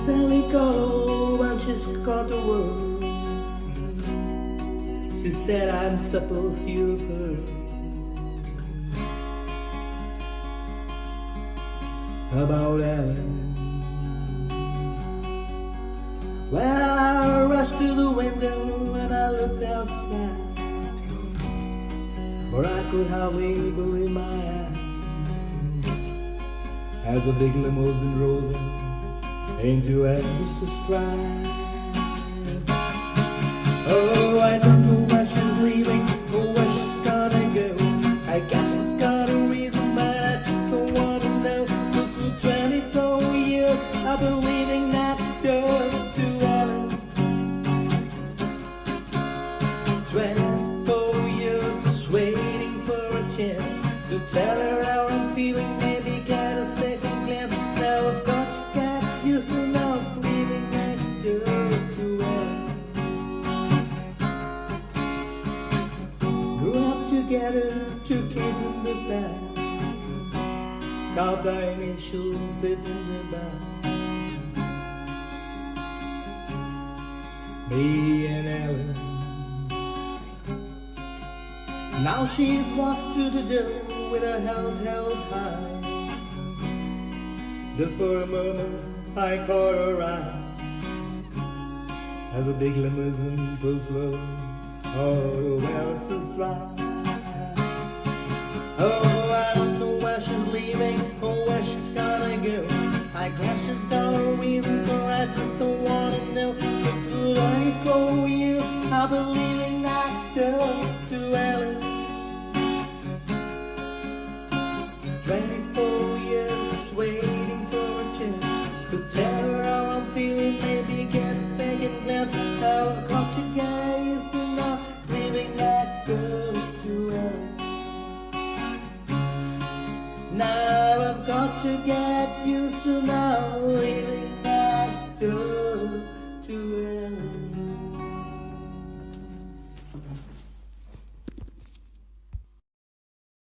Sally called when she's got the word. She said I'm supposed you've heard about Ellen. Well, I rushed to the window and I looked outside, for I could hardly believe my eyes as the big limousine rolled into Alice's stride. Oh, I don't know where she's leaving or where she's gonna go. I guess she's got a reason, but I just don't wanna know. Cause for 24 years I've been living next door to Ellen. 24 years just waiting for a chance to tell her how I'm feeling, maybe get a second glance. Now I've got to get used to not living next door to Ellen. Grew up together, 2 kids in the back, carved our initials in the back. Me and Ellen. Now she's walked through the door with her head held high. Just for a moment I caught her eye as a big limousine pulls slow. Oh, Alice's drive. Oh, I don't know where she's leaving or where she's gonna go. I guess she's got a reason for I just don't wanna know. It's for 24 years I've been living next door to Ellen. 24 years waiting for a chance to tell her how I'm feeling, maybe get a second glance. Now I've got to get used to not living next door to Ellen. Now I've got to get